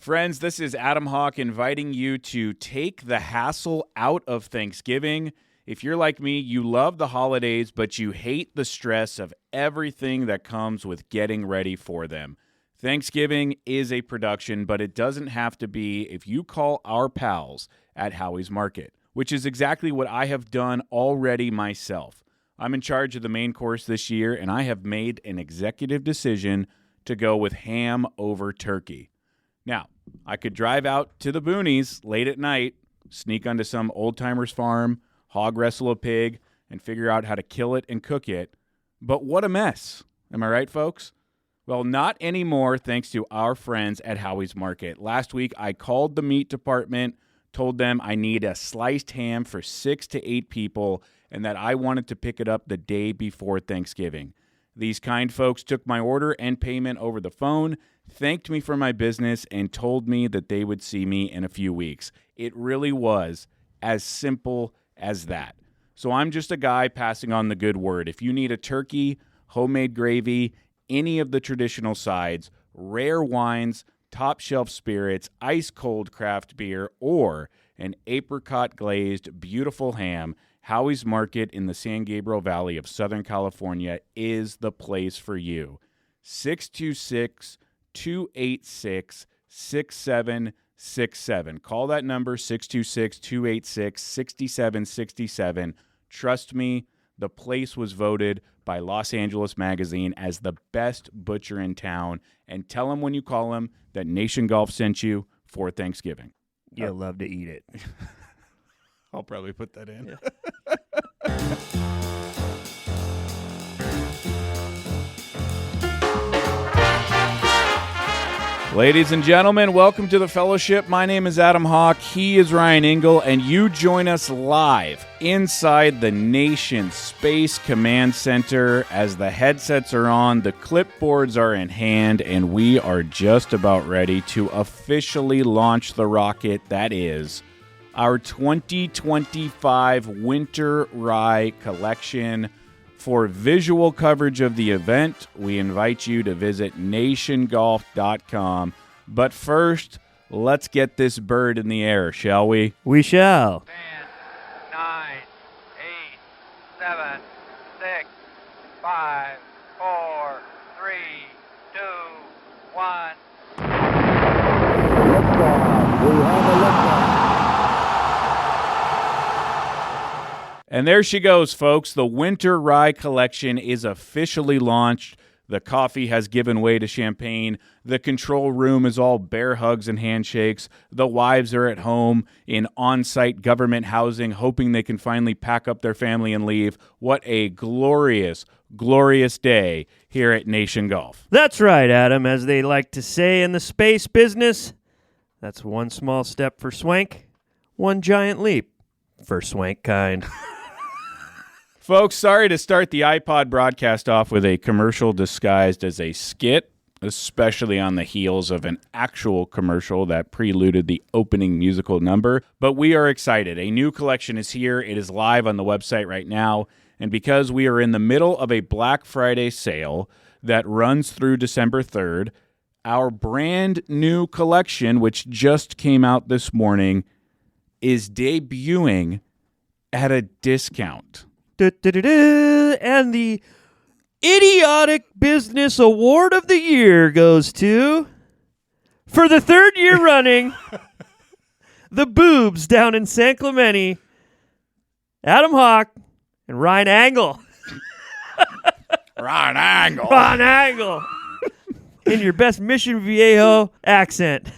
Friends, this is Adam Hawk inviting you to take the hassle out of Thanksgiving. If you're like me, you love the holidays, but you hate the stress of everything that comes with getting ready for them. Thanksgiving is a production, but it doesn't have to be if you call our pals at Howie's Market, which is exactly what I have done already myself. I'm in charge of the main course this year, and I have made an executive decision to go with ham over turkey. Now, I could drive out to the boonies late at night, sneak onto some old-timer's farm, hog wrestle a pig, and figure out how to kill it and cook it. But what a mess. Am I right, folks? Well, not anymore, thanks to our friends at Howie's Market. Last week, I called the meat department, told them I need a sliced ham for 6 to 8 people, and that I wanted to pick it up the day before Thanksgiving. These kind folks took my order and payment over the phone, thanked me for my business, and told me that they would see me in a few weeks. It really was as simple as that. So I'm just a guy passing on the good word. If you need a turkey, homemade gravy, any of the traditional sides, rare wines, top shelf spirits, ice cold craft beer, or an apricot glazed beautiful ham, Howie's Market in the San Gabriel Valley of Southern California is the place for you. 626-286-6767. Call that number, 626-286-6767. Trust me, the place was voted by Los Angeles Magazine as the best butcher in town. And tell them when you call them that Nation Golf sent you for Thanksgiving. You'll love to eat it. I'll probably put that in. Yeah. Ladies and gentlemen, welcome to the fellowship. My name is Adam Hawk. He is Ryan Engle, and you join us live inside the Nation Space Command Center as the headsets are on, the clipboards are in hand, and we are just about ready to officially launch the rocket that is our 2025 Winter Rye Collection. For visual coverage of the event, we invite you to visit nationgolf.com. But first, let's get this bird in the air, shall we? We shall. 10, 9, 8, 7, 6, 5, 4, 3, 2, 1. And there she goes, folks. The Winter Rye Collection is officially launched. The coffee has given way to champagne. The control room is all bear hugs and handshakes. The wives are at home in on-site government housing, hoping they can finally pack up their family and leave. What a glorious, glorious day here at Nation Golf. That's right, Adam. As they like to say in the space business, that's one small step for Swank, one giant leap for Swank kind. Folks, sorry to start the iPod broadcast off with a commercial disguised as a skit, especially on the heels of an actual commercial that preluded the opening musical number. But we are excited. A new collection is here. It is live on the website right now. And because we are in the middle of a Black Friday sale that runs through December 3rd, our brand new collection, which just came out this morning, is debuting at a discount. And the Idiotic Business Award of the Year goes to, for the third year running, the boobs down in San Clemente, Adam Hawk and Ryan Engle. Ryan Engle. Ryan Engle. In your best Mission Viejo accent.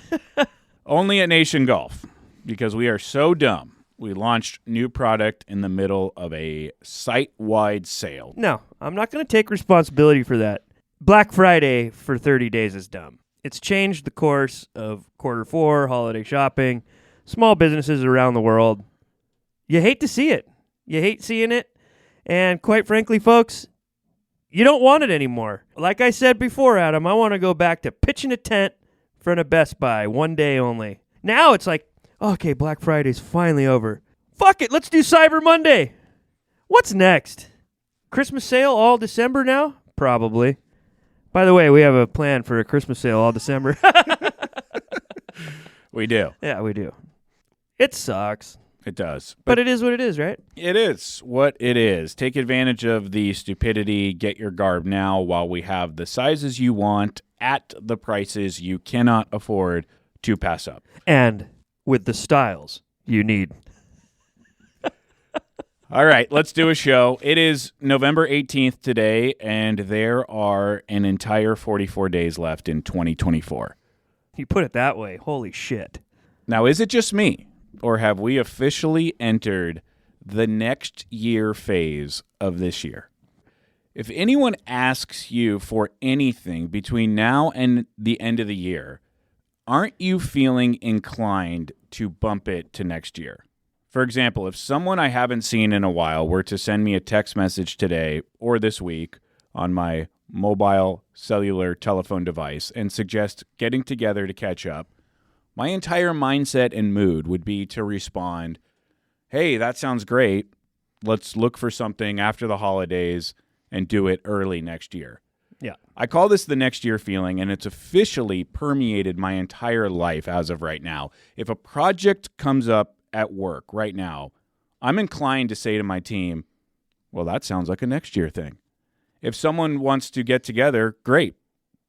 Only at Nation Golf, because we are so dumb. We launched new product in the middle of a site-wide sale. No, I'm not going to take responsibility for that. Black Friday for 30 days is dumb. It's changed the course of Q4, holiday shopping, small businesses around the world. You hate to see it. You hate seeing it. And quite frankly, folks, you don't want it anymore. Like I said before, Adam, I want to go back to pitching a tent in front of Best Buy one day only. Now it's like, okay, Black Friday's finally over. Fuck it, let's do Cyber Monday. What's next? Christmas sale all December now? Probably. By the way, we have a plan for a Christmas sale all December. We do. Yeah, we do. It sucks, It does. but it is what it is, right? It is what it is. Take advantage of the stupidity. Get your garb now while we have the sizes you want at the prices you cannot afford to pass up. And with the styles you need. All right, let's do a show. It is November 18th today, and there are an entire 44 days left in 2024. You put it that way. Holy shit. Now, is it just me, or have we officially entered the next year phase of this year? If anyone asks you for anything between now and the end of the year, aren't you feeling inclined to bump it to next year? For example, if someone I haven't seen in a while were to send me a text message today or this week on my mobile cellular telephone device and suggest getting together to catch up, my entire mindset and mood would be to respond, hey, that sounds great. Let's look for something after the holidays and do it early next year. Yeah. I call this the next year feeling, and it's officially permeated my entire life as of right now. If a project comes up at work right now, I'm inclined to say to my team, well, that sounds like a next year thing. If someone wants to get together, great.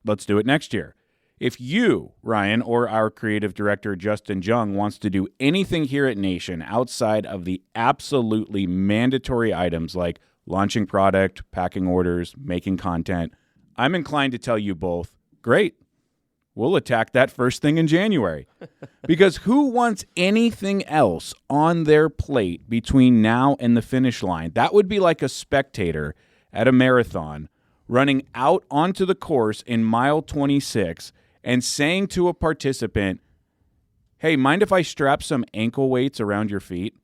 Let's do it next year. If you, Ryan, or our creative director, Justin Jung, wants to do anything here at Nation outside of the absolutely mandatory items like launching product, packing orders, making content, I'm inclined to tell you both, great. We'll attack that first thing in January. Because who wants anything else on their plate between now and the finish line? That would be like a spectator at a marathon running out onto the course in mile 26 and saying to a participant, hey, mind if I strap some ankle weights around your feet?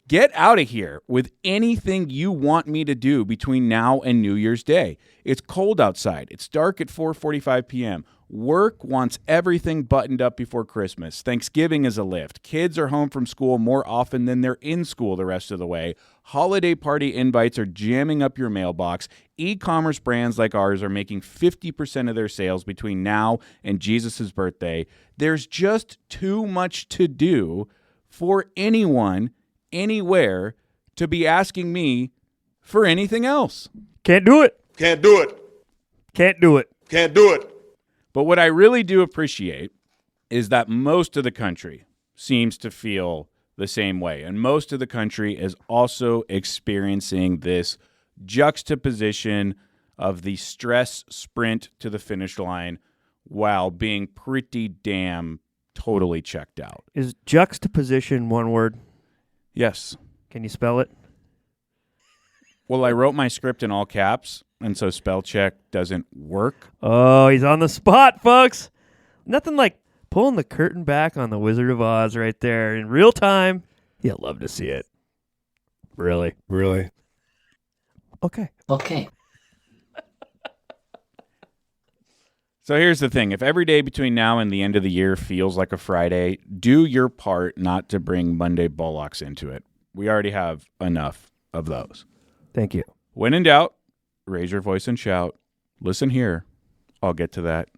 Get out of here with anything you want me to do between now and New Year's Day. It's cold outside. It's dark at 4:45 p.m. Work wants everything buttoned up before Christmas. Thanksgiving is a lift. Kids are home from school more often than they're in school the rest of the way. Holiday party invites are jamming up your mailbox. E-commerce brands like ours are making 50% of their sales between now and Jesus' birthday. There's just too much to do for anyone anywhere to be asking me for anything else. Can't do it. Can't do it. Can't do it. Can't do it. But what I really do appreciate is that most of the country seems to feel the same way. And most of the country is also experiencing this juxtaposition of the stress sprint to the finish line while being pretty damn totally checked out. Is juxtaposition one word? Yes. Can you spell it? Well, I wrote my script in all caps, and so spell check doesn't work. Oh, he's on the spot, folks. Nothing like pulling the curtain back on the Wizard of Oz right there in real time. You'll love to see it. Really? Really? Okay. Okay. So here's the thing. If every day between now and the end of the year feels like a Friday, do your part not to bring Monday bullocks into it. We already have enough of those. Thank you. When in doubt, raise your voice and shout. Listen here. I'll get to that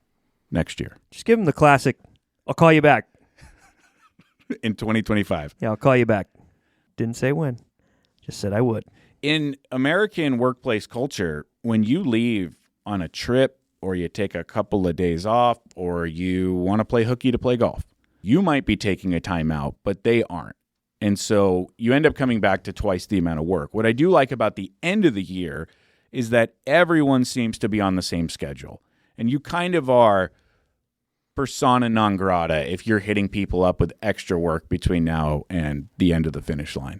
next year Just give him the classic, I'll call you back. in 2025. Yeah, I'll call you back. Didn't say when. Just said I would. In American workplace culture, when you leave on a trip or you take a couple of days off or you want to play hooky to play golf, you might be taking a timeout, but they aren't. And so you end up coming back to twice the amount of work. What I do like about the end of the year is that everyone seems to be on the same schedule. And you kind of are persona non grata if you're hitting people up with extra work between now and the end of the finish line.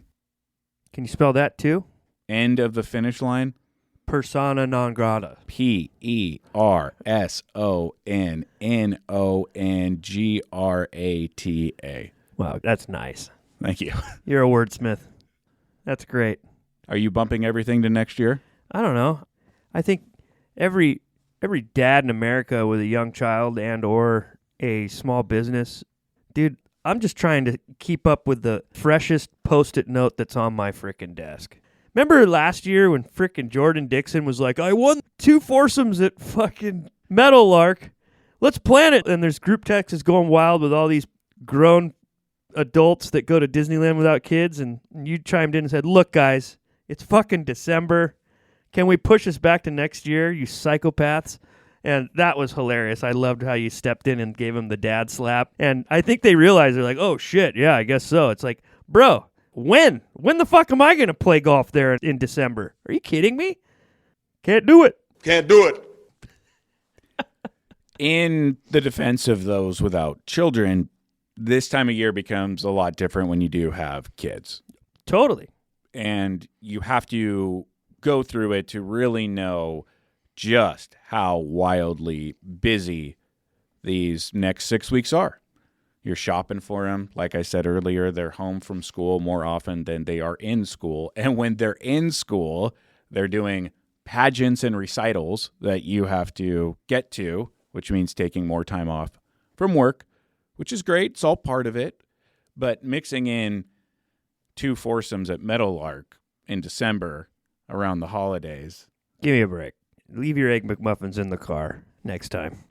Can you spell that too? End of the finish line? Persona non grata. PERSONNONGRATA. Wow, that's nice. Thank you. You're a wordsmith. That's great. Are you bumping everything to next year? I don't know. I think every dad in America with a young child and or a small business, dude, I'm just trying to keep up with the freshest Post-it note that's on my frickin' desk. Remember last year when frickin' Jordan Dixon was like, I won 2 foursomes at fucking Meadowlark. Let's plan it. And there's group texts going wild with all these grown adults that go to Disneyland without kids, and you chimed in and said, look, guys, it's fucking December. Can we push us back to next year, you psychopaths? And that was hilarious. I loved how you stepped in and gave him the dad slap. And I think they realized, they're like, oh, shit, yeah, I guess so. It's like, bro, when? When the fuck am I going to play golf there in December? Are you kidding me? Can't do it. Can't do it. In the defense of those without children, this time of year becomes a lot different when you do have kids. Totally. And you have to go through it to really know just how wildly busy these next 6 weeks are. You're shopping for them. Like I said earlier, they're home from school more often than they are in school. And when they're in school, they're doing pageants and recitals that you have to get to, which means taking more time off from work, which is great. It's all part of it. But mixing in 2 foursomes at Meadowlark in December around the holidays. Give me a break. Leave your Egg McMuffins in the car next time.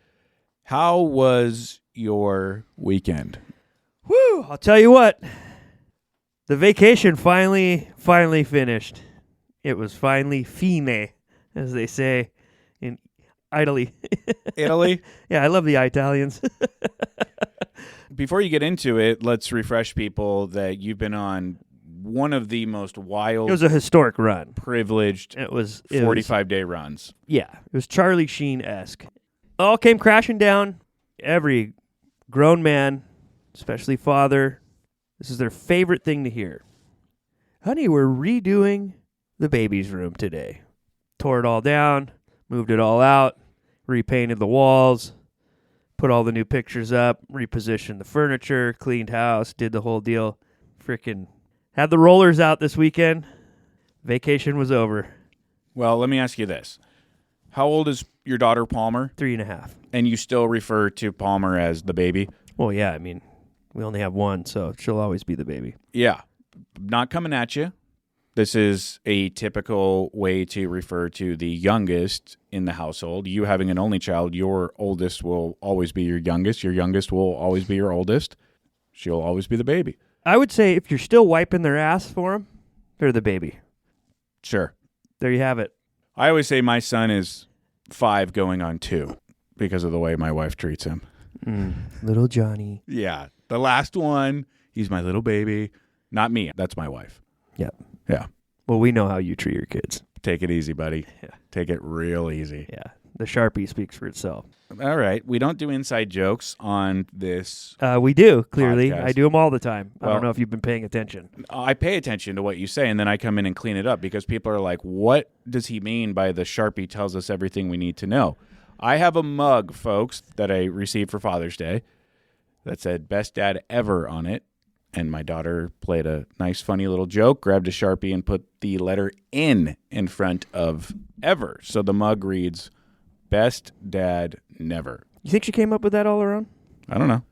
How was your weekend? Woo! I'll tell you what. The vacation finally finished. It was finally fine, as they say in Italy. Italy? Yeah, I love the Italians. Before you get into it, let's refresh people that you've been on one of the most wild, It was a historic run. privileged It was 45-day runs. Yeah, it was Charlie Sheen-esque. All came crashing down. Every grown man, especially father, this is their favorite thing to hear. Honey, we're redoing the baby's room today. Tore it all down, moved it all out, repainted the walls, put all the new pictures up, repositioned the furniture, cleaned house, did the whole deal. Frickin' had the rollers out this weekend. Vacation was over. Well, let me ask you this. How old is your daughter, Palmer? 3.5. And you still refer to Palmer as the baby? Well, yeah, I mean, we only have one, so she'll always be the baby. Yeah. Not coming at you. This is a typical way to refer to the youngest in the household. You having an only child, your oldest will always be your youngest. Your youngest will always be your oldest. She'll always be the baby. I would say if you're still wiping their ass for them, they're the baby. Sure. There you have it. I always say my son is 5 going on 2 because of the way my wife treats him. Little Johnny. Yeah. The last one, he's my little baby. Not me. That's my wife. Yep. Yeah. Well, we know how you treat your kids. Take it easy, buddy. Yeah. Take it real easy. Yeah. The Sharpie speaks for itself. All right. We don't do inside jokes on this. We do, clearly. Podcast. I do them all the time. I Well- don't know if you've been paying attention. I pay attention to what you say, and then I come in and clean it up because people are like, what does he mean by the Sharpie tells us everything we need to know? I have a mug, folks, that I received for Father's Day that said best dad ever on it. And my daughter played a nice, funny little joke, grabbed a Sharpie and put the letter N in front of ever. So the mug reads, best dad never. You think she came up with that all her own? I don't know.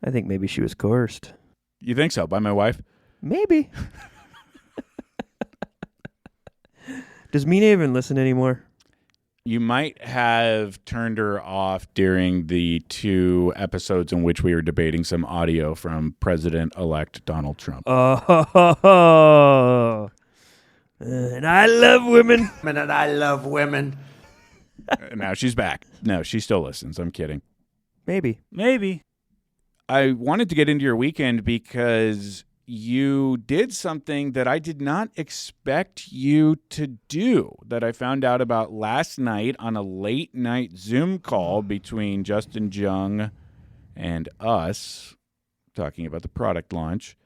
I think maybe she was coerced. You think so? By my wife? Maybe. Does Mina even listen anymore? You might have turned her off during the 2 episodes in which we were debating some audio from President-elect Donald Trump. Oh, and I love women. And I love women. Now she's back. No, she still listens. I'm kidding. Maybe. Maybe. I wanted to get into your weekend because you did something that I did not expect you to do, that I found out about last night on a late night Zoom call between Justin Jung and us, talking about the product launch.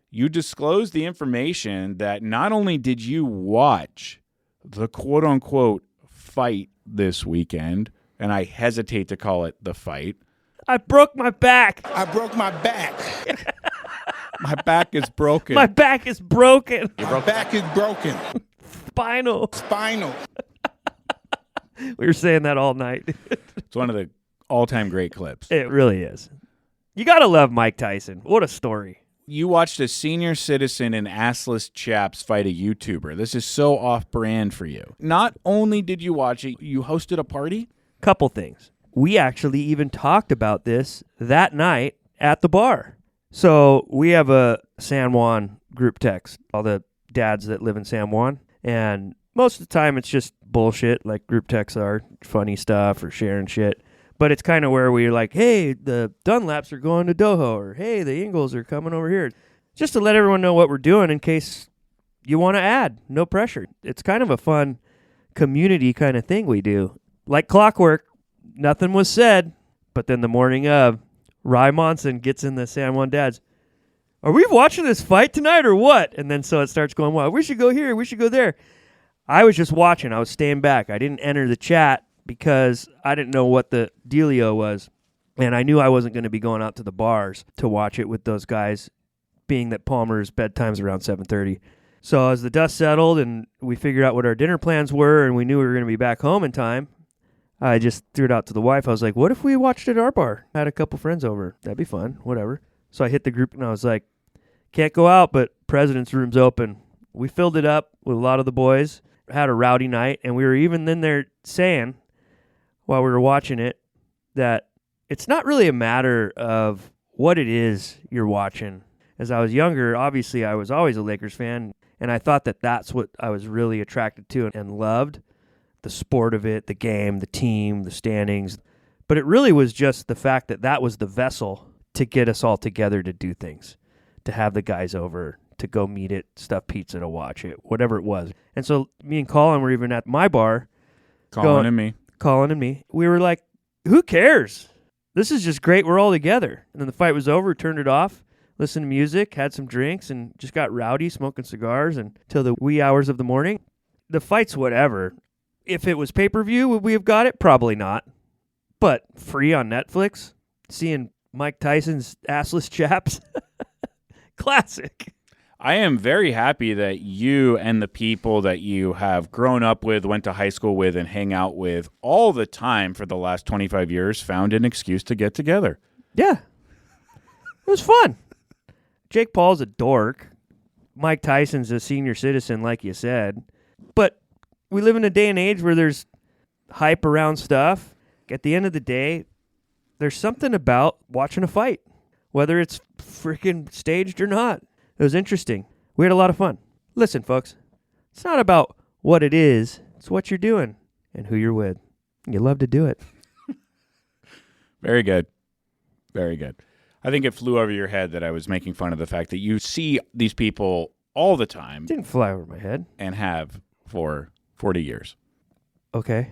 You disclosed the information that not only did you watch the quote-unquote fight this weekend, and I hesitate to call it the fight. I broke my back. I broke my back. My back is broken. My back is broken. My back is broken. Spinal. Spinal. We were saying that all night. It's one of the all-time great clips. It really is. You got to love Mike Tyson. What a story. You watched a senior citizen and assless chaps fight a YouTuber. This is so off-brand for you. Not only did you watch it, you hosted a party? Couple things. We actually even talked about this that night at the bar. So we have a San Juan group text, all the dads that live in San Juan. And most of the time it's just bullshit, like group texts are, funny stuff or sharing shit. But it's kind of where we're like, hey, the Dunlaps are going to Doho, or hey, the Ingles are coming over here. Just to let everyone know what we're doing in case you want to add. No pressure. It's kind of a fun community kind of thing we do. Like clockwork, nothing was said, but then the morning of, Rye Monson gets in the San Juan dads. Are we watching this fight tonight or what? And then so it starts going, well, we should go here, we should go there. I was just watching. I was staying back. I didn't enter the chat because I didn't know what the dealio was. And I knew I wasn't going to be going out to the bars to watch it with those guys, being that Palmer's bedtime's around 7:30. So as the dust settled and we figured out what our dinner plans were and we knew we were going to be back home in time, I just threw it out to the wife. I was like, what if we watched at our bar? I had a couple friends over. That'd be fun. Whatever. So I hit the group and I was like, can't go out, but President's Room's open. We filled it up with a lot of the boys. Had a rowdy night. And we were even in there saying, while we were watching it, that it's not really a matter of what it is you're watching. As I was younger, obviously I was always a Lakers fan. And I thought that that's what I was really attracted to and loved. The sport of it, the game, the team, the standings. But it really was just the fact that that was the vessel to get us all together to do things, to have the guys over, to go meet it, stuff pizza to watch it, whatever it was. And so me and Colin were even at my bar. Colin and me. We were like, who cares? This is just great. We're all together. And then the fight was over, turned it off, listened to music, had some drinks, and just got rowdy, smoking cigars until the wee hours of the morning. The fight's whatever. If it was pay-per-view, would we have got it? Probably not. But free on Netflix, seeing Mike Tyson's assless chaps, classic. I am very happy that you and the people that you have grown up with, went to high school with, and hang out with all the time for the last 25 years found an excuse to get together. Yeah. It was fun. Jake Paul's a dork. Mike Tyson's a senior citizen, like you said. But we live in a day and age where there's hype around stuff. At the end of the day, there's something about watching a fight, whether it's freaking staged or not. It was interesting. We had a lot of fun. Listen, folks, it's not about what it is. It's what you're doing and who you're with. You love to do it. Very good. Very good. I think it flew over your head that I was making fun of the fact that you see these people all the time. Didn't fly over my head. And have for 40 years. Okay.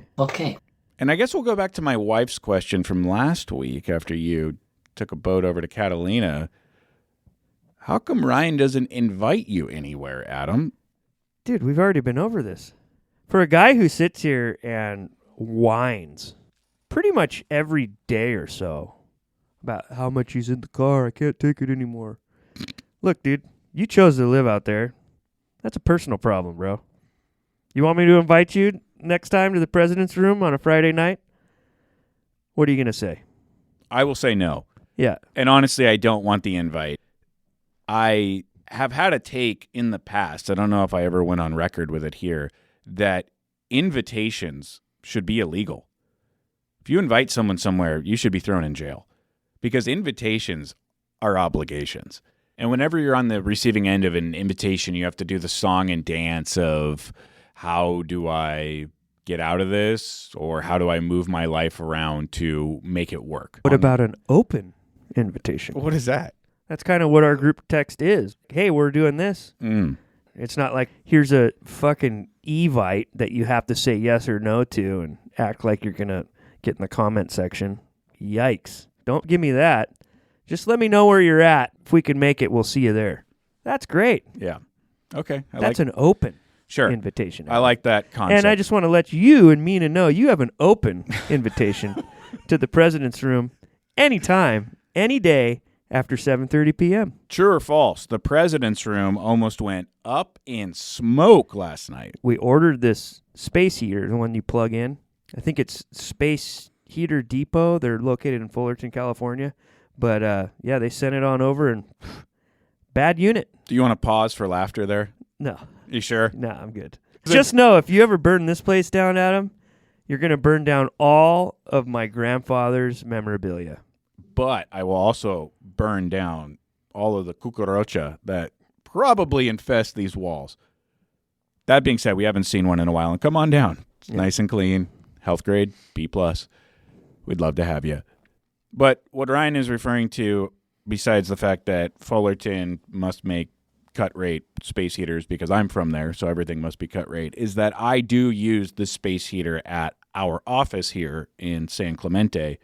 And I guess we'll go back to my wife's question from last week after you took a boat over to Catalina. How come Ryan doesn't invite you anywhere, Adam? Dude, we've already been over this. For a guy who sits here and whines pretty much every day or so about how much he's in the car, I can't take it anymore. Look, dude, you chose to live out there. That's a personal problem, bro. You want me to invite you next time to the President's Room on a Friday night? What are you going to say? I will say no. Yeah. And honestly, I don't want the invite. I have had a take in the past, I don't know if I ever went on record with it here, that invitations should be illegal. If you invite someone somewhere, you should be thrown in jail because invitations are obligations. And whenever you're on the receiving end of an invitation, you have to do the song and dance of how do I get out of this or how do I move my life around to make it work. What about an open invitation? What is that? That's kind of what our group text is. Hey, we're doing this. It's not like here's a fucking evite that you have to say yes or no to and act like you're going to get in the comment section. Yikes. Don't give me that. Just let me know where you're at. If we can make it, we'll see you there. That's great. Yeah. Okay. That's an open sure. invitation. I like that concept. And I just want to let you and Mina know you have an open invitation to the President's Room anytime, any day, after 7:30 p.m. True or false? The President's Room almost went up in smoke last night. We ordered this space heater, the one you plug in. I think it's Space Heater Depot. They're located in Fullerton, California. But, yeah, they sent it on over, and bad unit. Do you want to pause for laughter there? No. You sure? No, I'm good. Just know, if you ever burn this place down, Adam, you're going to burn down all of my grandfather's memorabilia. but I will also burn down all of the cucaracha that probably infest these walls. That being said, we haven't seen one in a while, and come on down. It's nice and clean, health grade, B+. We'd love to have you. But what Ryan is referring to, besides the fact that Fullerton must make cut rate space heaters because I'm from there, so everything must be cut rate, is that I do use the space heater at our office here in San Clemente,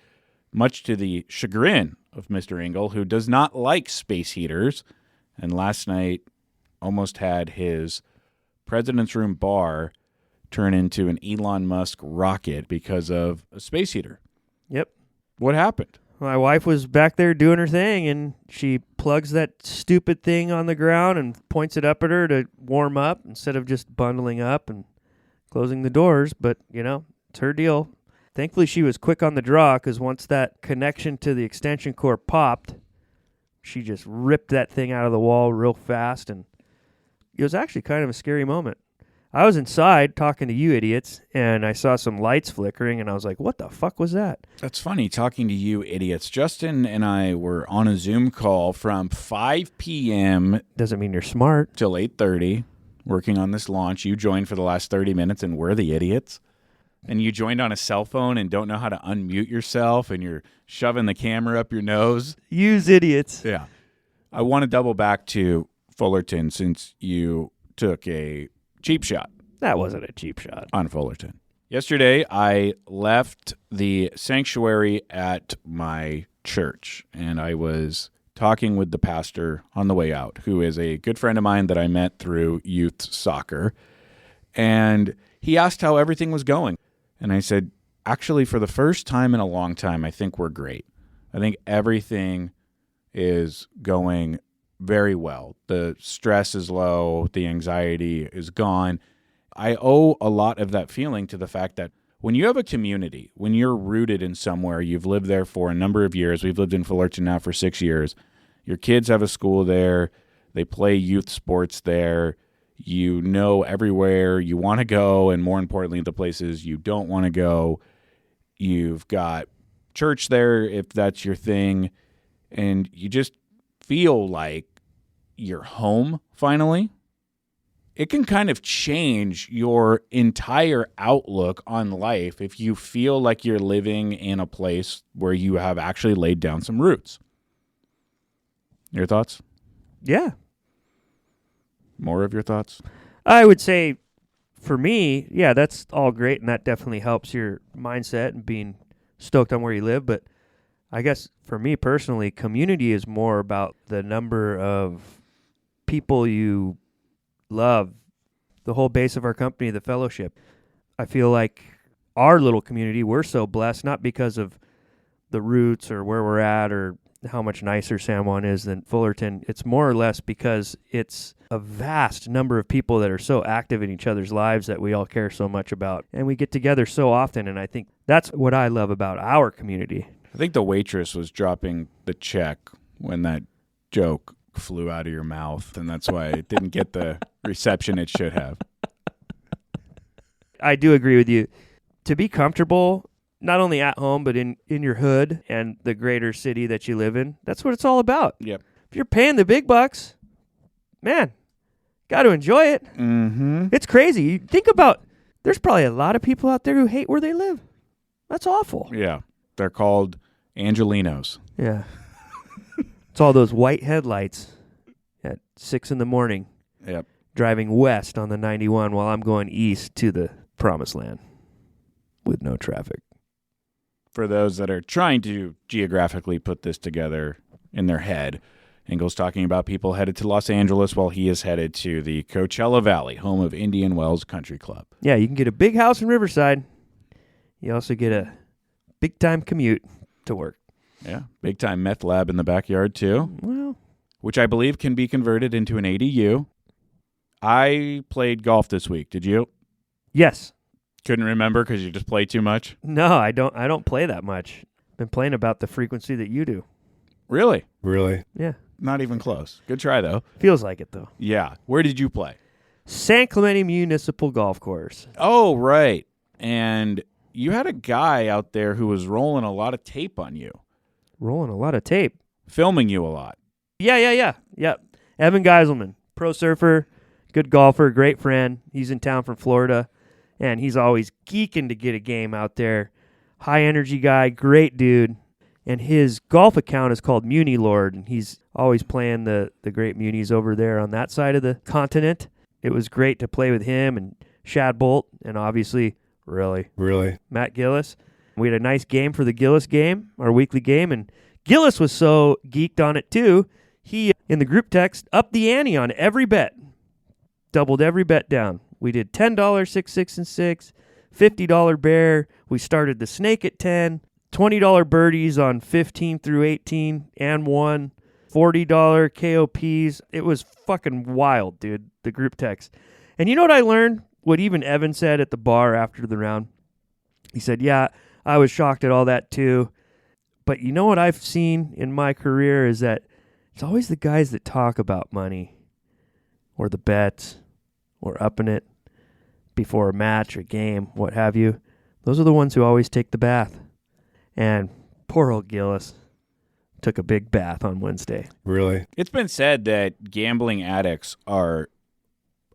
much to the chagrin of Mr. Engle, who does not like space heaters, and last night almost had his President's Room bar turn into an Elon Musk rocket because of a space heater. Yep. What happened? My wife was back there doing her thing, and she plugs that stupid thing on the ground and points it up at her to warm up instead of just bundling up and closing the doors. But, it's her deal. Thankfully, she was quick on the draw because once that connection to the extension cord popped, she just ripped that thing out of the wall real fast, and it was actually kind of a scary moment. I was inside talking to you idiots, and I saw some lights flickering, and I was like, what the fuck was that? That's funny, talking to you idiots. Justin and I were on a Zoom call from 5 p.m. Doesn't mean you're smart. Till 8:30, working on this launch. You joined for the last 30 minutes, and we're the idiots. And you joined on a cell phone and don't know how to unmute yourself, and you're shoving the camera up your nose. Use idiots. Yeah. I want to double back to Fullerton since you took a cheap shot. That wasn't a cheap shot. On Fullerton. Yesterday, I left the sanctuary at my church, and I was talking with the pastor on the way out, who is a good friend of mine that I met through youth soccer. And he asked how everything was going. And I said, actually, for the first time in a long time, I think we're great. I think everything is going very well. The stress is low. The anxiety is gone. I owe a lot of that feeling to the fact that when you have a community, when you're rooted in somewhere, you've lived there for a number of years. We've lived in Fullerton now for 6 years. Your kids have a school there. They play youth sports there. You know everywhere you want to go, and more importantly, the places you don't want to go. You've got church there if that's your thing, and you just feel like you're home finally. It can kind of change your entire outlook on life if you feel like you're living in a place where you have actually laid down some roots. Your thoughts? Yeah. More of your thoughts? I would say, for me, yeah, that's all great, and that definitely helps your mindset and being stoked on where you live. But I guess for me personally, community is more about the number of people you love, the whole base of our company, the fellowship. I feel like our little community, we're so blessed, not because of the roots or where we're at or how much nicer San Juan is than Fullerton. It's more or less because it's a vast number of people that are so active in each other's lives that we all care so much about. And we get together so often, and I think that's what I love about our community. I think the waitress was dropping the check when that joke flew out of your mouth, and that's why it didn't get the reception it should have. I do agree with you. To be comfortable, not only at home, but in your hood and the greater city that you live in, that's what it's all about. Yep. If you're paying the big bucks, man, got to enjoy it. Mm-hmm. It's crazy. You think about, there's probably a lot of people out there who hate where they live. That's awful. Yeah. They're called Angelinos. Yeah. It's all those white headlights at 6 a.m. Yep. driving west on the 91 while I'm going east to the promised land with no traffic. For those that are trying to geographically put this together in their head, Engle's talking about people headed to Los Angeles while he is headed to the Coachella Valley, home of Indian Wells Country Club. Yeah, you can get a big house in Riverside. You also get a big-time commute to work. Yeah, big-time meth lab in the backyard, too. Well, which I believe can be converted into an ADU. I played golf this week. Did you? yes. Couldn't remember because you just play too much? No, I don't play that much. Been playing about the frequency that you do. Really? Really? Yeah. Not even close. Good try, though. Feels like it, though. Yeah. Where did you play? San Clemente Municipal Golf Course. Oh, right. And you had a guy out there who was rolling a lot of tape on you. Rolling a lot of tape. Filming you a lot. Yeah. Evan Geiselman, pro surfer, good golfer, great friend. He's in town from Florida, and he's always geeking to get a game out there. High energy guy, great dude. And his golf account is called Muni Lord, and he's always playing the great Munis over there on that side of the continent. It was great to play with him and Shad Bolt, and obviously, really, Matt Gillis. We had a nice game for the Gillis game, our weekly game, and Gillis was so geeked on it too, he, in the group text, upped the ante on every bet. Doubled every bet down. We did $10, 6, 6, and 6, $50 bear. We started the snake at 10. $20 birdies on 15 through 18 and won. $40 KOPs. It was fucking wild, dude, the group text. And you know what I learned? What even Evan said at the bar after the round? He said, yeah, I was shocked at all that too. But you know what I've seen in my career is that it's always the guys that talk about money or the bets or upping it before a match or game, what have you. Those are the ones who always take the bath. And poor old Gillis took a big bath on Wednesday. Really? It's been said that gambling addicts are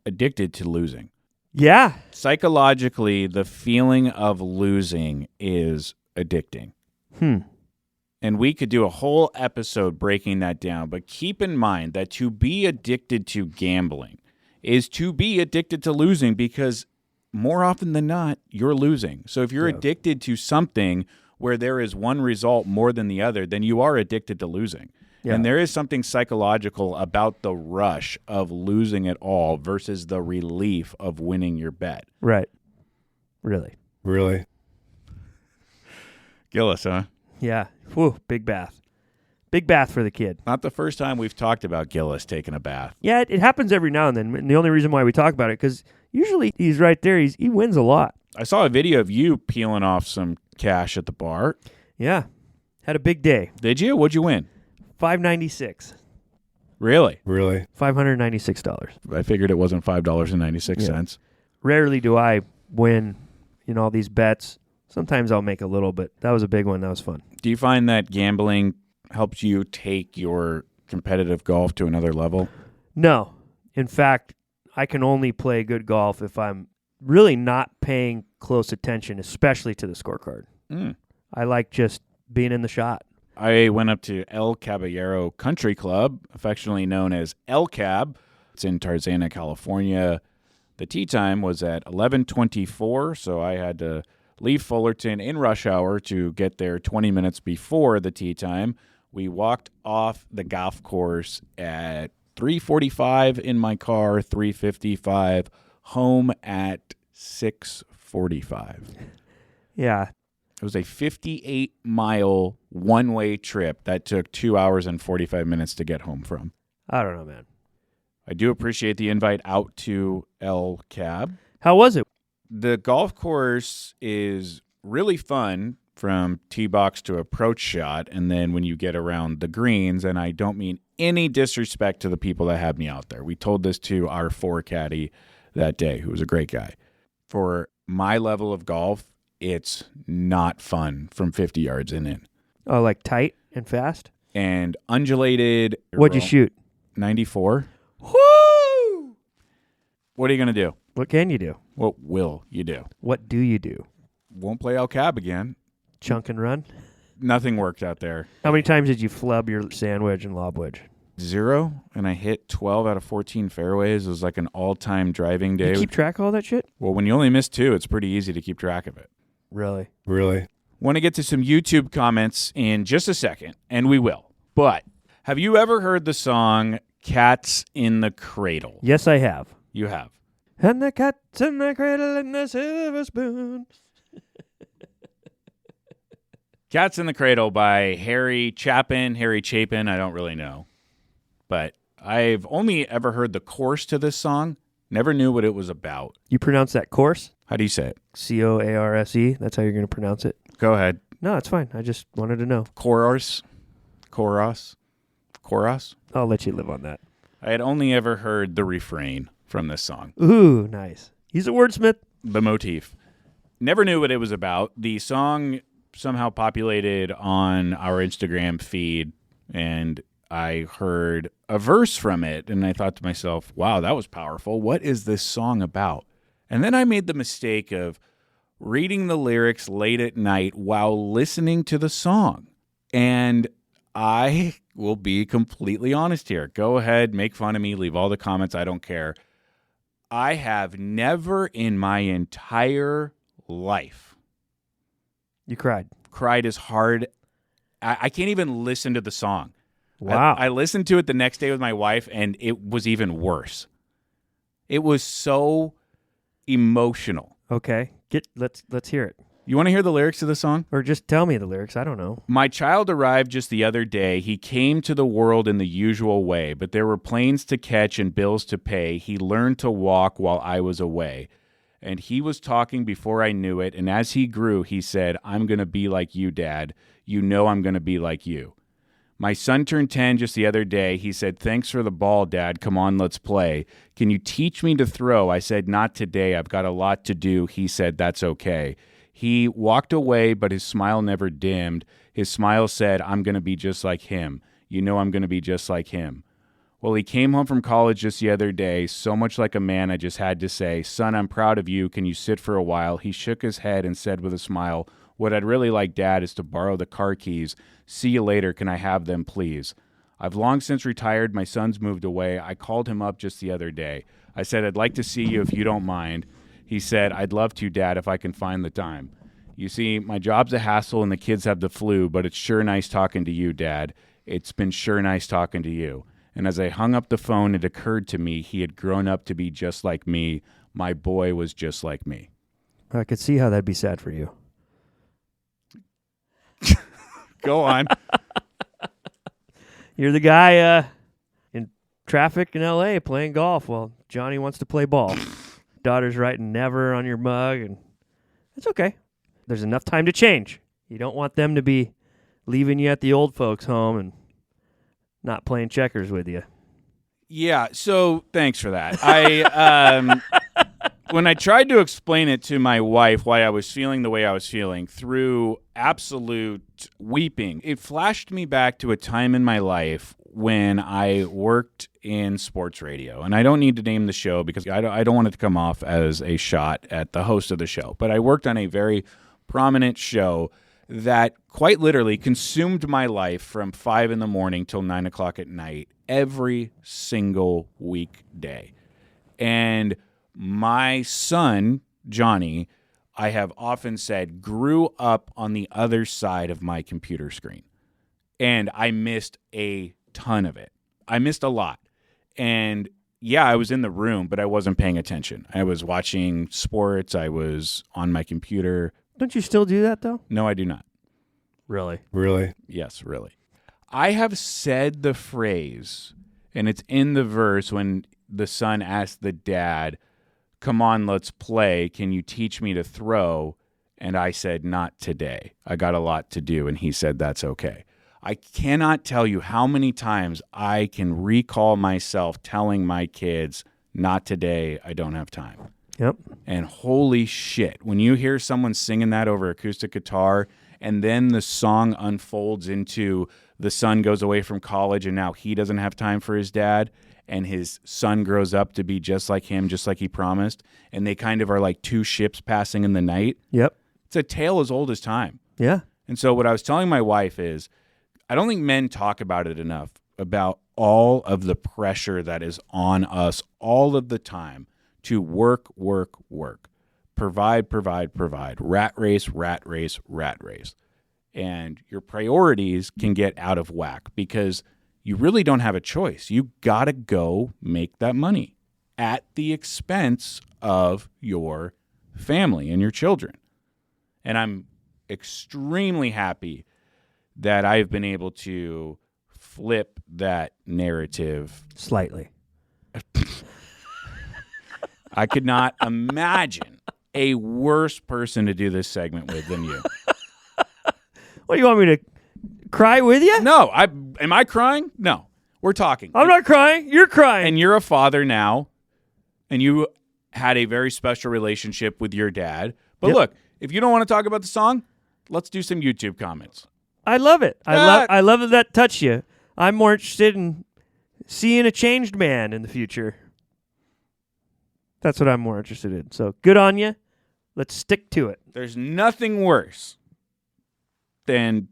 addicted to losing. Yeah. Psychologically, the feeling of losing is addicting. And we could do a whole episode breaking that down, but keep in mind that to be addicted to gambling is to be addicted to losing, because more often than not, you're losing. So if you're addicted to something where there is one result more than the other, then you are addicted to losing. Yeah. And there is something psychological about the rush of losing it all versus the relief of winning your bet. Right. Really. Gillis, huh? Yeah. Whew, big bath. Big bath for the kid. Not the first time we've talked about Gillis taking a bath. Yeah, it happens every now and then. And the only reason why we talk about it, because usually he's right there. He wins a lot. I saw a video of you peeling off some cash at the bar. Yeah. Had a big day. Did you? What'd you win? $596. Really? $596. I figured it wasn't $5.96. Rarely do I win, all these bets. Sometimes I'll make a little, but that was a big one. That was fun. Do you find that gambling helps you take your competitive golf to another level? No. In fact, I can only play good golf if I'm really not paying close attention, especially to the scorecard. I like just being in the shot. I went up to El Caballero Country Club, affectionately known as El Cab. It's in Tarzana, California. The tee time was at 11:24, so I had to leave Fullerton in rush hour to get there 20 minutes before the tee time. We walked off the golf course at 3:45 in my car, 3:55, home at 6:45. Yeah. It was a 58-mile one-way trip that took 2 hours and 45 minutes to get home from. I don't know, man. I do appreciate the invite out to El Cab. How was it? The golf course is really fun from tee box to approach shot, and then when you get around the greens, and I don't mean any disrespect to the people that had me out there. We told this to our four caddy that day, who was a great guy. For my level of golf, it's not fun from 50 yards and in. Oh, like tight and fast? And undulated. What'd you shoot? 94. Woo! What are you going to do? What can you do? What will you do? What do you do? Won't play El Cab again. Chunk and run? Nothing worked out there. How many times did you flub your sand wedge and lob wedge? 0, and I hit 12 out of 14 fairways. It was like an all-time driving day. You keep track of all that shit? Well, when you only miss 2, it's pretty easy to keep track of it. Really? Want to get to some YouTube comments in just a second, and we will. But have you ever heard the song Cats in the Cradle? Yes, I have. You have. And the cat's in the cradle and the silver spoon. Cats in the Cradle by Harry Chapin, I don't really know. But I've only ever heard the chorus to this song, never knew what it was about. You pronounce that course? How do you say it? C-O-A-R-S-E. That's how you're going to pronounce it. Go ahead. No, it's fine. I just wanted to know. Chorus. I'll let you live on that. I had only ever heard the refrain from this song. Ooh, nice. He's a wordsmith. The motif. Never knew what it was about. The song somehow populated on our Instagram feed, and I heard a verse from it, and I thought to myself, wow, that was powerful. What is this song about? And then I made the mistake of reading the lyrics late at night while listening to the song. And I will be completely honest here. Go ahead, make fun of me, leave all the comments. I don't care. I have never in my entire life You cried. cried as hard. I can't even listen to the song. Wow. I listened to it the next day with my wife, and it was even worse. It was so emotional. Okay. Let's hear it. You want to hear the lyrics to the song? Or just tell me the lyrics. I don't know. My child arrived just the other day. He came to the world in the usual way, but there were planes to catch and bills to pay. He learned to walk while I was away. And he was talking before I knew it, and as he grew, he said, I'm going to be like you, Dad. You know I'm going to be like you. My son turned 10 just the other day. He said, thanks for the ball, Dad. Come on, let's play. Can you teach me to throw? I said, not today. I've got a lot to do. He said, that's okay. He walked away, but his smile never dimmed. His smile said, I'm going to be just like him. You know I'm going to be just like him. Well, he came home from college just the other day, so much like a man I just had to say, son, I'm proud of you. Can you sit for a while? He shook his head and said with a smile, what I'd really like, Dad, is to borrow the car keys. See you later. Can I have them, please? I've long since retired. My son's moved away. I called him up just the other day. I said, I'd like to see you if you don't mind. He said, I'd love to, Dad, if I can find the time. You see, my job's a hassle and the kids have the flu, but it's sure nice talking to you, Dad. It's been sure nice talking to you. And as I hung up the phone, it occurred to me he had grown up to be just like me. My boy was just like me. I could see how that'd be sad for you. Go on. You're the guy in traffic in L.A. playing golf while Johnny wants to play ball. Daughter's writing never on your mug, and it's okay. There's enough time to change. You don't want them to be leaving you at the old folks' home and not playing checkers with you. Yeah, so thanks for that. I when I tried to explain it to my wife why I was feeling the way I was feeling through absolute weeping, it flashed me back to a time in my life when I worked in sports radio. And I don't need to name the show because I don't want it to come off as a shot at the host of the show. But I worked on a very prominent show that quite literally consumed my life from 5 a.m. till 9 o'clock at night every single weekday. And my son, Johnny, I have often said, grew up on the other side of my computer screen. And I missed a ton of it. I missed a lot. And yeah, I was in the room, but I wasn't paying attention. I was watching sports. I was on my computer. Don't you still do that, though? No, I do not. Really? Really? Yes, really. I have said the phrase, and it's in the verse when the son asked the dad, come on, let's play. Can you teach me to throw? And I said, not today. I got a lot to do. And he said, that's okay. I cannot tell you how many times I can recall myself telling my kids, not today, I don't have time. Yep. And holy shit, when you hear someone singing that over acoustic guitar and then the song unfolds into the son goes away from college and now he doesn't have time for his dad and his son grows up to be just like him, just like he promised, and they kind of are like two ships passing in the night. Yep. It's a tale as old as time. Yeah. And so what I was telling my wife is I don't think men talk about it enough, about all of the pressure that is on us all of the time to work, work, work, provide, provide, provide, rat race, rat race, rat race. And your priorities can get out of whack because you really don't have a choice. You got to go make that money at the expense of your family and your children. And I'm extremely happy that I've been able to flip that narrative. Slightly. I could not imagine a worse person to do this segment with than you. What, do you want me to cry with you? No, am I crying? No. We're talking. I'm not crying. You're crying. And you're a father now, and you had a very special relationship with your dad. But Yep. look, if you don't want to talk about the song, let's do some YouTube comments. I love it. I love that touched you. I'm more interested in seeing a changed man in the future. That's what I'm more interested in. So good on you. Let's stick to it. There's nothing worse than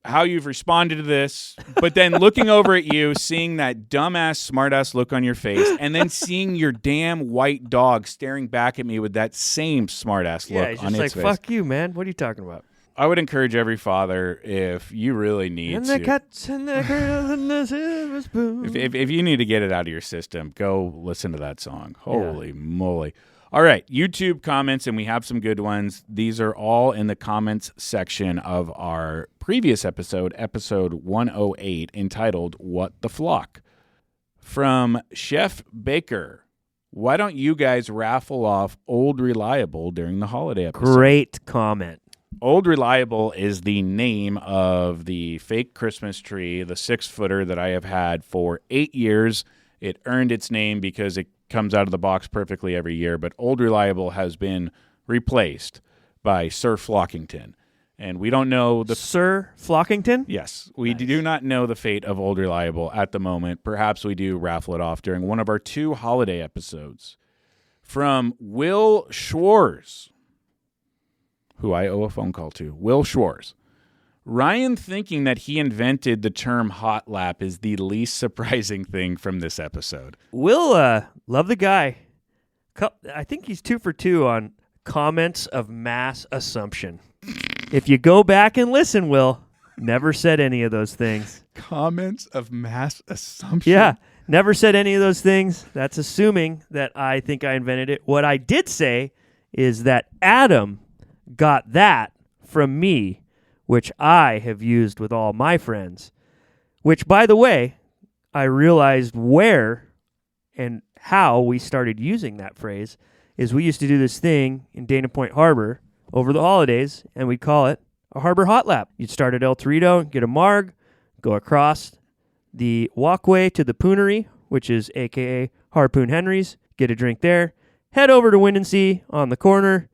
how you've responded to this, but then looking over at you, seeing that dumbass, smartass look on your face, and then seeing your damn white dog staring back at me with that same smartass look he's on just its like, face. fuck you, man. What are you talking about? I would encourage every father, if you really need And to. the cats and the girl and the silver spoon. If you need to get it out of your system, go listen to that song. Holy moly. All right, YouTube comments, and we have some good ones. These are all in the comments section of our previous episode 108, entitled What the Flock? From Chef Baker. Why don't you guys raffle off Old Reliable during the holiday episode? Great comment. Old Reliable is the name of the fake Christmas tree, the 6-footer that I have had for 8 years. It earned its name because it comes out of the box perfectly every year, but Old Reliable has been replaced by Sir Flockington. And we don't know the... Sir Flockington? Yes, we do not know the fate of Old Reliable at the moment. Perhaps we do raffle it off during one of our 2 holiday episodes. From Will Schwartz, who I owe a phone call to. Will Schwartz. Ryan thinking that he invented the term hot lap is the least surprising thing from this episode. Will, love the guy. I think he's 2 for 2 on comments of mass assumption. If you go back and listen, Will, never said any of those things. Comments of mass assumption? Yeah, never said any of those things. That's assuming that I think I invented it. What I did say is that Adam got that from me, which I have used with all my friends, which, by the way, I realized where and how we started using that phrase is we used to do this thing in Dana Point Harbor over the holidays, and we'd call it a harbor hot lap. You'd start at El Torito, get a marg, go across the walkway to the Poonery, which is a.k.a. Harpoon Henry's, get a drink there, head over to Wind and Sea on the corner,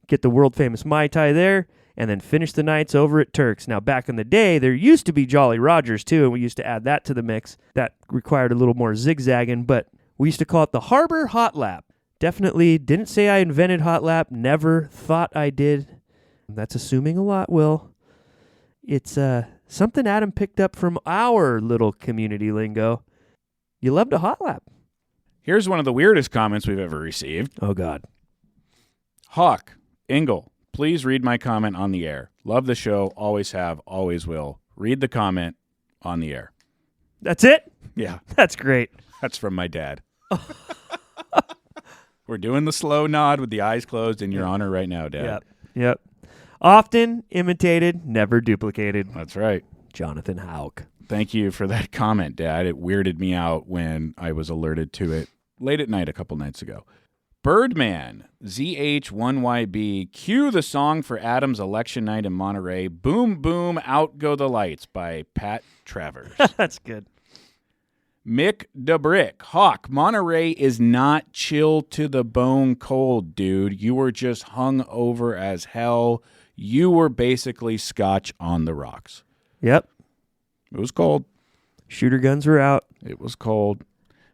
get the world-famous Mai Tai there, and then finish the nights over at Turk's. Now, back in the day, there used to be Jolly Rogers, too, and we used to add that to the mix. That required a little more zigzagging, but we used to call it the Harbor Hot Lap. Definitely didn't say I invented Hot Lap, never thought I did. That's assuming a lot, Will. It's something Adam picked up from our little community lingo. You loved a hot lap. Here's one of the weirdest comments we've ever received. Oh, God. Hawk, Engle, please read my comment on the air. Love the show, always have, always will. Read the comment on the air. That's it? Yeah, That's great. that's from my dad. We're doing the slow nod with the eyes closed in your honor right now, Dad. Yep. Often imitated, never duplicated. That's right. Jonathan Houck. Thank you for that comment, Dad. It weirded me out when I was alerted to it late at night a couple nights ago. Birdman, ZH1YB, cue the song for Adam's election night in Monterey. Boom, boom, out go the lights by Pat Travers. That's good. Mick DeBrick, Hawk, Monterey is not chill to the bone cold, dude. You were just hung over as hell. You were basically scotch on the rocks. Yep. It was cold. Shooter guns were out. It was cold.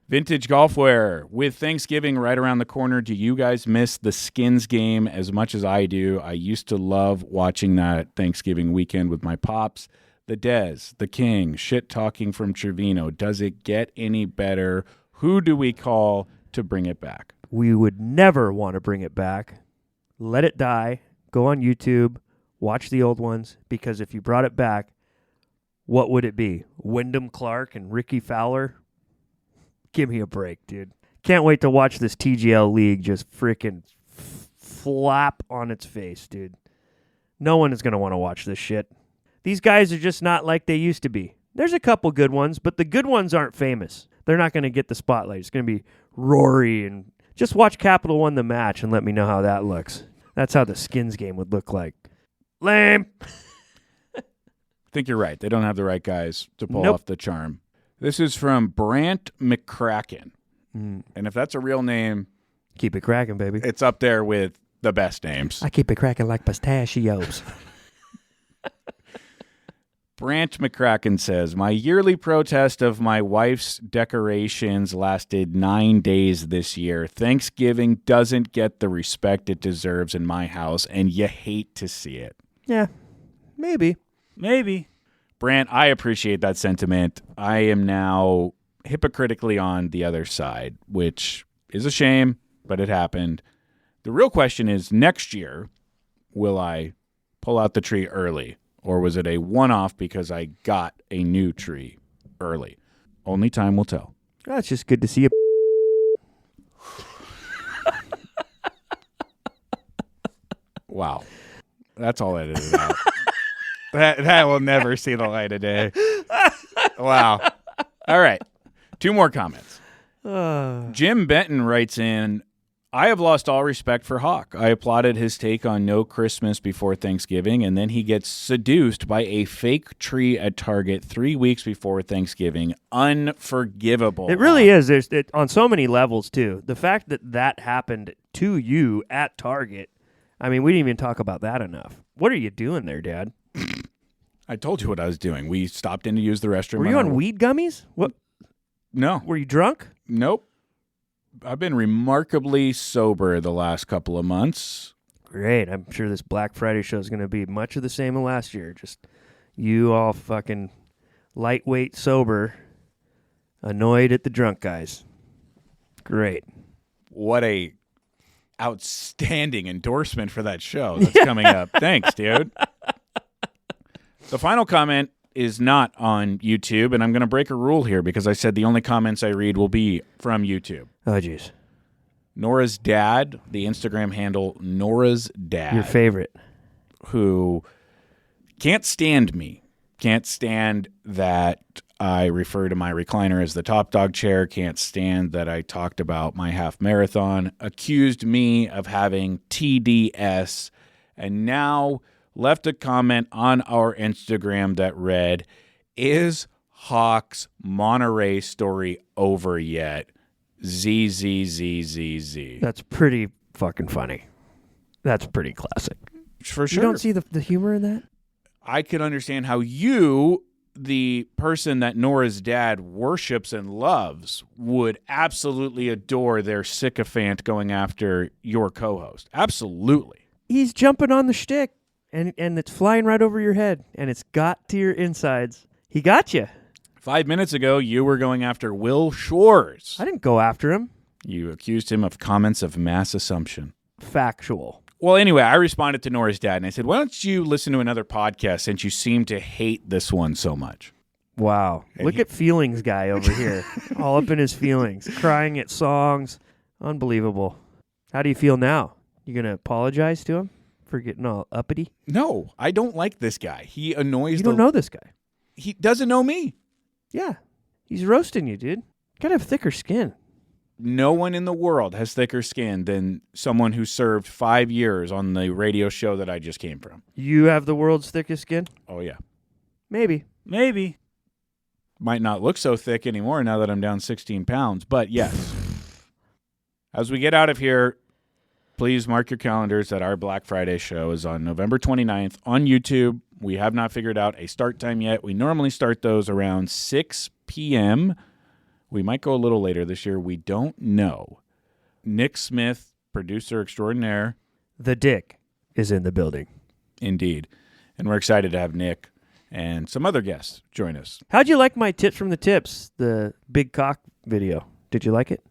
Vintage Golfwear. With Thanksgiving right around the corner, do you guys miss the Skins game as much as I do? I used to love watching that Thanksgiving weekend with my pops. The Dez, the King, shit talking from Trevino. Does it get any better? Who do we call to bring it back? We would never want to bring it back. Let it die. Go on YouTube. Watch the old ones. Because if you brought it back, what would it be? Wyndham Clark and Ricky Fowler? Give me a break, dude. Can't wait to watch this TGL league just freaking flap on its face, dude. No one is going to want to watch this shit. These guys are just not like they used to be. There's a couple good ones, but the good ones aren't famous. They're not going to get the spotlight. It's going to be Rory, and just watch Capital win the match and let me know how that looks. That's how the Skins game would look like. Lame. I think you're right. They don't have the right guys to pull Nope. off the charm. This is from Brant McCracken. And if that's a real name, Keep it cracking, baby. it's up there with the best names. I keep it cracking like pistachios. Branch McCracken says, my yearly protest of my wife's decorations lasted 9 days this year. Thanksgiving doesn't get the respect it deserves in my house, and you hate to see it. Yeah, maybe. Brant, I appreciate that sentiment. I am now hypocritically on the other side, which is a shame, but it happened. The real question is, next year, will I pull out the tree early? Or was it a one-off because I got a new tree early? Only time will tell. That's just good to see you. Wow. That's all edited out. That will never see the light of day. Wow. All right. 2 more comments. Jim Benton writes in, I have lost all respect for Hawk. I applauded his take on no Christmas before Thanksgiving, and then he gets seduced by a fake tree at Target 3 weeks before Thanksgiving. Unforgivable. It really is. There's on so many levels, too. The fact that happened to you at Target, I mean, we didn't even talk about that enough. What are you doing there, Dad? I told you what I was doing. We stopped in to use the restroom. Were you on weed gummies? What? No. Were you drunk? Nope. I've been remarkably sober the last couple of months. Great. I'm sure this Black Friday show is going to be much of the same as last year. Just you all fucking lightweight sober, annoyed at the drunk guys. Great. What a outstanding endorsement for that show that's coming up. Thanks, dude. The final comment is not on YouTube, and I'm going to break a rule here because I said the only comments I read will be from YouTube. Oh, jeez. Nora's dad, the Instagram handle Nora's dad. Your favorite. Who can't stand me. Can't stand that I refer to my recliner as the top dog chair. Can't stand that I talked about my half marathon. Accused me of having TDS. And now left a comment on our Instagram that read, is Hawk's Monterey story over yet? ZZZZZ. That's pretty fucking funny. That's pretty classic. For sure. You don't see the humor in that? I could understand how you, the person that Nora's dad worships and loves, would absolutely adore their sycophant going after your co-host. Absolutely. He's jumping on the shtick, and it's flying right over your head, and it's got to your insides. He got you. 5 minutes ago, you were going after Will Shores. I didn't go after him. You accused him of comments of mass assumption. Factual. Well, anyway, I responded to Nora's dad, and I said, why don't you listen to another podcast since you seem to hate this one so much? Wow. Look at feelings guy over here. All up in his feelings. Crying at songs. Unbelievable. How do you feel now? You going to apologize to him for getting all uppity? No, I don't like this guy. He annoys You don't know this guy. He doesn't know me. Yeah. He's roasting you, dude. Gotta have thicker skin. No one in the world has thicker skin than someone who served 5 years on the radio show that I just came from. You have the world's thickest skin? Oh, yeah. Maybe. Might not look so thick anymore now that I'm down 16 pounds, but yes. As we get out of here, please mark your calendars that our Black Friday show is on November 29th on YouTube. We have not figured out a start time yet. We normally start those around 6 p.m., We might go a little later this year. We don't know. Nick Smith, producer extraordinaire. The Dick is in the building. Indeed. And we're excited to have Nick and some other guests join us. How'd you like my tips from the tips, the big cock video? Did you like it?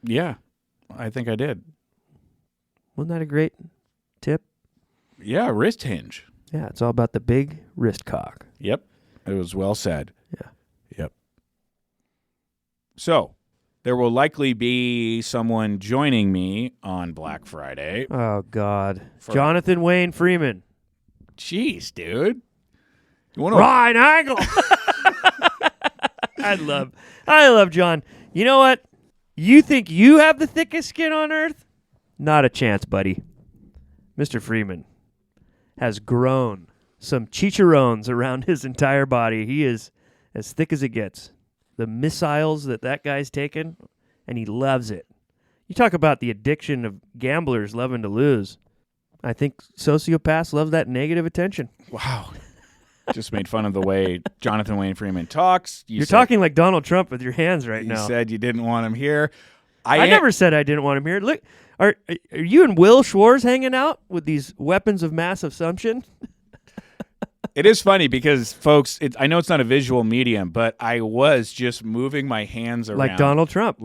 Yeah, I think I did. Wasn't that a great tip? Yeah, wrist hinge. Yeah, it's all about the big wrist cock. Yep. It was well said. Yeah. Yep. So, there will likely be someone joining me on Black Friday. Oh, God. Jonathan Wayne Freeman. Jeez, dude. You want Ryan Engle. I love John. You know what? You think you have the thickest skin on earth? Not a chance, buddy. Mr. Freeman has grown some chicharrones around his entire body. He is as thick as it gets. The missiles that guy's taken, and he loves it. You talk about the addiction of gamblers loving to lose. I think sociopaths love that negative attention. Wow. Just made fun of the way Jonathan Wayne Freeman talks. You're talking like Donald Trump with your hands right now. You said you didn't want him here. I never said I didn't want him here. Look, are you and Will Schwartz hanging out with these weapons of mass assumption? It is funny because, folks, I know it's not a visual medium, but I was just moving my hands around. Like Donald Trump.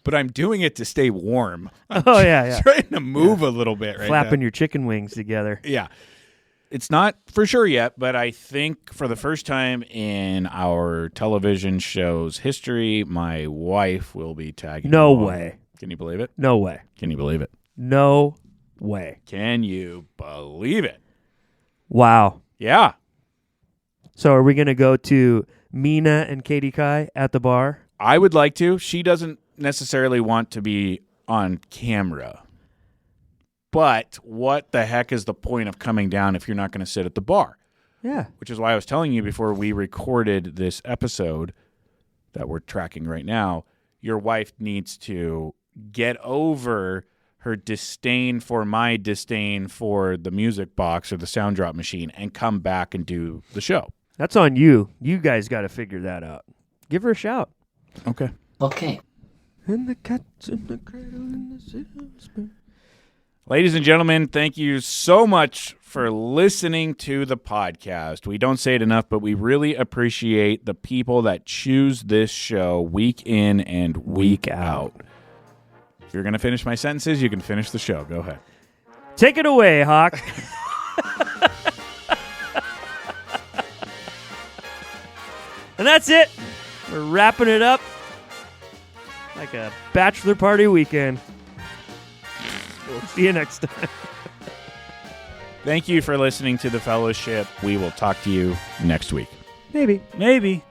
But I'm doing it to stay warm. I'm yeah. trying to move a little bit right Flapping now. your chicken wings together. Yeah. It's not for sure yet, but I think for the first time in our television show's history, my wife will be tagging No along. way. Can you believe it? No way. Can you believe it? No way. Can you believe it? Wow. Yeah. So are we going to go to Mina and Katie Kai at the bar? I would like to. She doesn't necessarily want to be on camera. But what the heck is the point of coming down if you're not going to sit at the bar? Yeah. Which is why I was telling you before we recorded this episode that we're tracking right now, your wife needs to get over her disdain for my disdain for the music box or the sound drop machine and come back and do the show. That's on you. You guys got to figure that out. Give her a shout. Okay. Okay. And the cat's in the cradle and the silver spoon. Ladies and gentlemen, thank you so much for listening to the podcast. We don't say it enough, but we really appreciate the people that choose this show week in and week out. If you're going to finish my sentences, you can finish the show. Go ahead. Take it away, Hawk. And that's it. We're wrapping it up like a bachelor party weekend. We'll see you next time. Thank you for listening to The Fellowship. We will talk to you next week. Maybe. Maybe.